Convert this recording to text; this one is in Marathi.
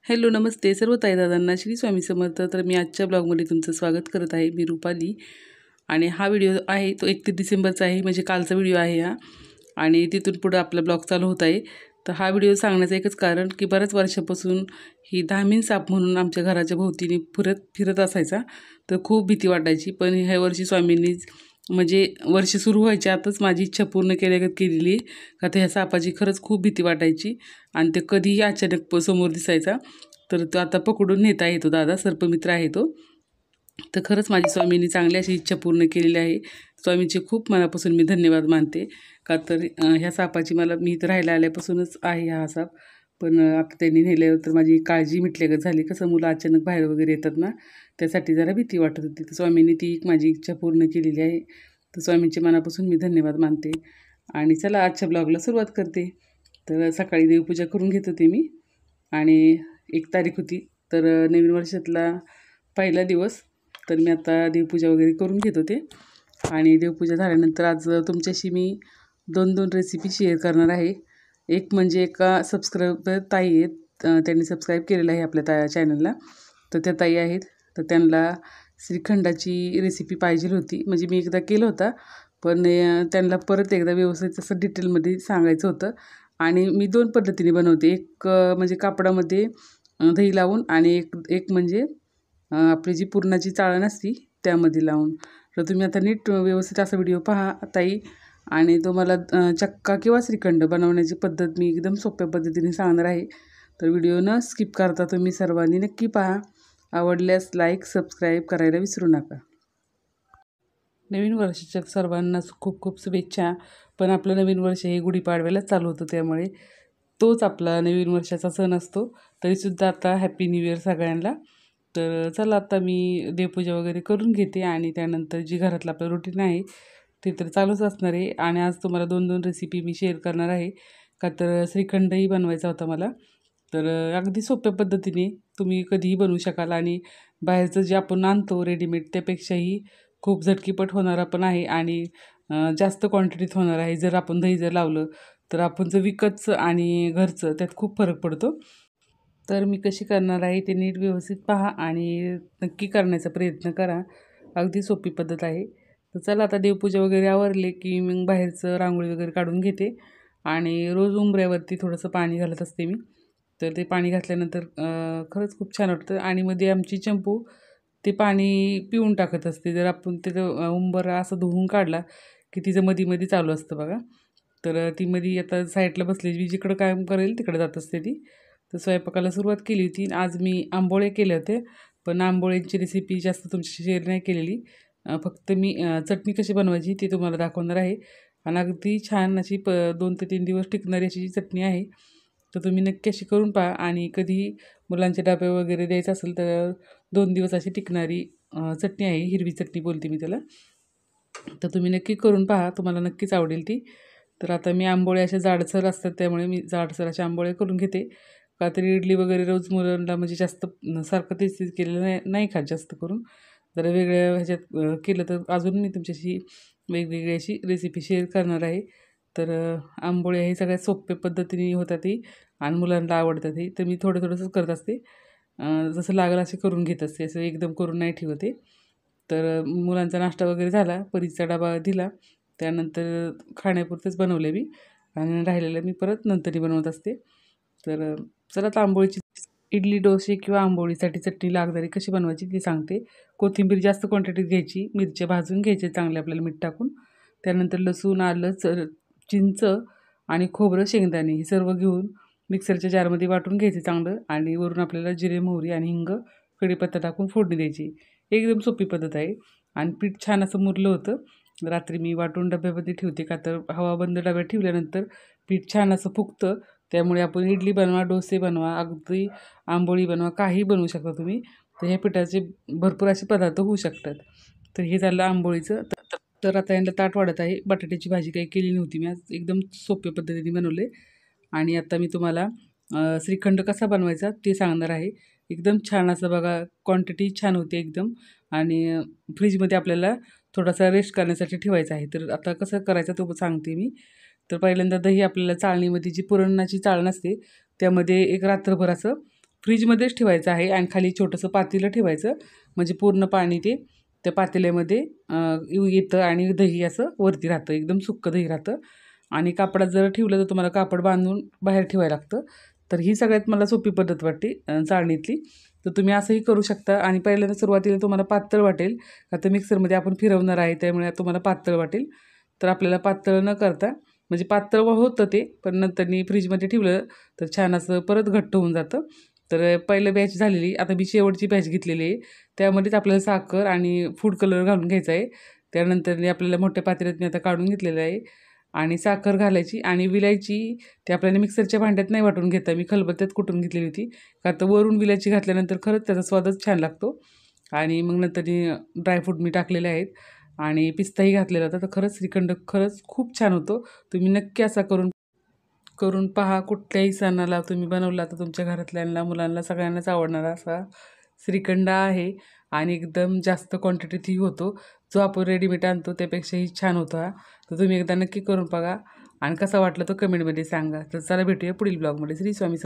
हॅलो नमस्ते सर्व ताई दादांना श्री स्वामी समर्थ। तर मी आजच्या ब्लॉगमध्ये तुमचं स्वागत करत आहे। मी रुपाली आणि हा व्हिडिओ आहे तो 31 डिसेंबरचा आहे, म्हणजे कालचा व्हिडिओ आहे हा। आणि तिथून पुढे आपला ब्लॉग चालू होत आहे। तर हा व्हिडिओ सांगण्याचं एकच कारण की बऱ्याच वर्षापासून ही धामीन साप म्हणून आमच्या घराच्या भोवतीने फिरत असायचा। तर खूप भीती वाटायची, पण ह्या वर्षी स्वामींनी म्हणजे वर्ष सुरू व्हायच्या आतच माझी इच्छा पूर्ण केलेली का त्या सापाची खरंच खूप भीती वाटायची आणि ते कधीही अचानक समोर दिसायचा। तर तो आता पकडून नेता येतो, दादा सर्पमित्र आहे तो। तर खरंच माझी स्वामींनी चांगली अशी इच्छा पूर्ण केलेली आहे। स्वामींचे खूप मनापासून मी धन्यवाद मानते का तर ह्या सापाची मी इथं राहायला आल्यापासूनच आहे हा साप। पण आता त्यांनी नेल्यावर तर माझी काळजी मिटल्यागत झाली। कसं मुलं अचानक बाहेर वगैरे येतात ना, त्यासाठी जरा भीती वाटत होती। तर स्वामींनी ती एक माझी इच्छा पूर्ण केलेली आहे। तर स्वामींचे मनापासून मी धन्यवाद मानते। आणि चला आजच्या ब्लॉगला सुरुवात करते। तर सकाळी देवपूजा करून घेत होते मी आणि 1 तारीख होती, तर नवीन वर्षातला पहिला दिवस। तर मी आता देवपूजा वगैरे करून घेत होते आणि देवपूजा झाल्यानंतर आज तुमच्याशी मी 2 रेसिपी शेअर करणार आहे। एक म्हणजे एका सबस्क्रायबर ताई आहेत, त्यांनी सबस्क्राईब केलेलं आहे आपल्या चॅनलला। तर त्या ताई आहेत, तर त्यांना श्रीखंडाची रेसिपी पाहिजे होती। म्हणजे मी एकदा केलं होता, पण त्यांना परत एकदा व्यवस्थित असं डिटेलमध्ये सांगायचं होतं। आणि मी 2 पद्धतीने बनवते। एक म्हणजे कापडामध्ये दही लावून आणि एक म्हणजे आपली जी पुरणाची चाळण असती त्यामध्ये लावून। तर तुम्ही आता नीट व्यवस्थित असा व्हिडिओ पहा ताई, आणि तुम्हाला चक्का किंवा श्रीखंड बनवण्याची पद्धत मी एकदम सोप्या पद्धतीने सांगणार आहे। तर व्हिडिओ न स्किप करता तुम्ही सर्वांनी नक्की पहा। आवडल्यास लाईक सबस्क्राईब करायला विसरू नका। नवीन वर्षाच्या सर्वांना खूप खूप शुभेच्छा। पण आपलं नवीन वर्ष हे गुढीपाडव्यालाच चालू होतं, त्यामुळे तोच आपला नवीन वर्षाचा सण असतो। तरीसुद्धा आता हॅपी न्यू इयर सगळ्यांना। तर चला आता मी देवपूजा वगैरे करून घेते आणि त्यानंतर जी घरातलं आपलं रुटीन आहे ते तर चालूच असणार आहे। आणि आज तुम्हाला 2 रेसिपी मी शेअर करणार आहे का तर श्रीखंडही बनवायचा होता मला। तर अगदी सोप्या पद्धतीने तुम्ही कधीही बनवू शकाल आणि बाहेरचं जे आपण आणतो रेडीमेड त्यापेक्षाही खूप झटकीपट होणारा पण आहे आणि जास्त क्वांटिटीत होणार आहे। जर आपण दही लावलं तर आपण जर विकतचं आणि घरचं त्यात खूप फरक पडतो। तर मी कशी करणार आहे ते नीट व्यवस्थित पहा आणि नक्की करण्याचा प्रयत्न करा। अगदी सोपी पद्धत आहे। तर चला आता देवपूजा वगैरे आवरले की मग बाहेरचं रांगोळी वगैरे काढून घेते आणि रोज उंबऱ्यावरती थोडंसं पाणी घालत असते मी। तर ते पाणी घातल्यानंतर खरंच खूप छान वाटतं आणि मध्ये आमची चंपू ते पाणी पिऊन टाकत असते। जर आपण तिथं उंबरा असं धुवून काढला की तिचं मध्ये चालू असतं बघा। तर ती मध्ये आता साईडला बसली, जी जिकडं काम करेल तिकडे जात असते ती। तर स्वयंपाकाला सुरुवात केली होती। आज मी आंबोळे केले होते, पण आंबोळ्यांची रेसिपी जास्त तुमच्याशी शेअर नाही केलेली। फक्त मी चटणी कशी बनवायची ती तुम्हाला दाखवणार आहे। आणि अगदी छान अशी 2 ते 3 दिवस टिकणारी अशी चटणी आहे। तर तुम्ही नक्की अशी करून पहा आणि कधीही मुलांचे डबे वगैरे द्यायचं असेल तर 2 दिवस अशी टिकणारी चटणी आहे, हिरवी चटणी बोलते मी त्याला। तर तुम्ही नक्की करून पहा, तुम्हाला नक्कीच आवडेल ती। तर आता मी आंबोळे असे जाडसर असतात त्यामुळे मी जाडसर असे आंबोळे करून घेते। का तरी इडली वगैरे रोज मुलांना म्हणजे जास्त सारखं तेच केलेलं नाही खात जास्त करून। जरा वेगळ्या ह्याच्यात केलं तर अजून मी तुमच्याशी वेगवेगळी अशी रेसिपी शेअर करणार आहे। तर आंबोळे हे सगळ्यात सोप्या पद्धतीने होतातही आणि मुलांना आवडतातही। तर मी थोडंसंच करत असते, जसं लागेल असे करून घेत असते, असं एकदम करून नाही ठेवते। तर मुलांचा नाश्ता वगैरे झाला, परीचा डबा दिला, त्यानंतर खाण्यापुरतेच बनवले मी आणि राहिलेलं मी परत नंतरही बनवत असते। तर चला आता आंबोळीची इडली डोसे किंवा आंबोळीसाठी चटणी लागणारी कशी बनवायची ती सांगते। कोथिंबीर जास्त क्वांटिटीत घ्यायची, मिरच्या भाजून घ्यायचे चांगले आपल्याला मीठ टाकून, त्यानंतर लसूण आलं चिंच आणि खोबरं शेंगदाणे हे सर्व घेऊन मिक्सरच्या जारमध्ये वाटून घ्यायचे चांगलं। आणि वरून आपल्याला जिरे मोहरी आणि हिंग कढीपत्ता टाकून फोडणी द्यायची। एकदम सोपी पद्धत आहे आणि पीठ छान असं मुरलं होतं। रात्री मी वाटून डब्यामध्ये ठेवते का तर हवाबंद डब्यात ठेवल्यानंतर पीठ छान असं फुगतं। त्यामुळे आपण इडली बनवा, डोसे बनवा, अगदी आंबोळी बनवा, काहीही बनवू शकता तुम्ही। तर ह्या पिठाचे भरपूर असे पदार्थ होऊ शकतात। तर हे झालं आंबोळीचं। तर आता यांना ताट वाढत आहे। बटाट्याची भाजी काही केली नव्हती मी आज, एकदम सोप्या पद्धतीने बनवले। आणि आता मी तुम्हाला श्रीखंड कसा बनवायचा ते सांगणार आहे। एकदम छान असं बघा, क्वांटिटी छान होते एकदम आणि फ्रीजमध्ये आपल्याला थोडासा रेस्ट करण्यासाठी ठेवायचा आहे। तर आता कसं करायचं तो सांगते मी। तर पहिल्यांदा दही आपल्याला चाळणीमध्ये जी पुरणाची चाळण असते त्यामध्ये एक रात्रभर असं फ्रीजमध्येच ठेवायचं आहे आणि खाली छोटंसं पातेलं ठेवायचं, म्हणजे पूर्ण पाणी ते त्या पातेल्यामध्ये येतं आणि दही असं वरती राहतं, एकदम सुक्कं दही राहतं. आणि कापडात जर ठेवलं तर तुम्हाला कापड बांधून बाहेर ठेवायला लागतं. तर ही सगळ्यात मला सोपी पद्धत वाटते चाळणीतली. तर तुम्ही असंही करू शकता. आणि पहिल्यांदा सुरुवातीला तुम्हाला पातळ वाटेल, का तर मिक्सरमध्ये आपण फिरवणार आहे त्यामुळे तुम्हाला पातळ वाटेल. तर आपल्याला पातळ न करता, म्हणजे पातळ होतं ते, पण नंतरनी फ्रीजमध्ये ठेवलं तर छान असं परत घट्ट होऊन जातं. तर पहिलं बॅच झालेली, आता मी शेवटची बॅच घेतलेली आहे. त्यामध्येच आपल्याला साखर आणि फूड कलर घालून घ्यायचा आहे. त्यानंतर आपल्याला मोठ्या पातेल्यात मी आता काढून घेतलेलं आहे आणि साखर घालायची आणि विलायची. ते आपल्याला मिक्सरच्या भांड्यात नाही वाटून घेता, मी खलबत्त्यात कुटून घेतलेली होती. का तर वरून विलायची घातल्यानंतर खरंच त्याचा स्वादच छान लागतो. आणि मग नंतर ड्रायफ्रूट मी टाकलेले आहेत आणि पिस्ताही घातलेला होता. तर खरंच श्रीखंड खरंच खूप छान होतो. तुम्ही नक्की असा करून करून पहा. कुठल्याही सणाला तुम्ही बनवला तर तुमच्या घरातल्यांना, मुलांना, सगळ्यांनाच आवडणारा असा श्रीखंड आहे. आणि एकदम जास्त क्वांटिटीतही होतो. जो आपण रेडीमेड आणतो त्यापेक्षाही छान होतो हा. तर तुम्ही एकदा नक्की करून बघा आणि कसा वाटला तो कमेंटमध्ये सांगा. तर चला भेटूया पुढील ब्लॉगमध्ये. श्री स्वामी समर्थ.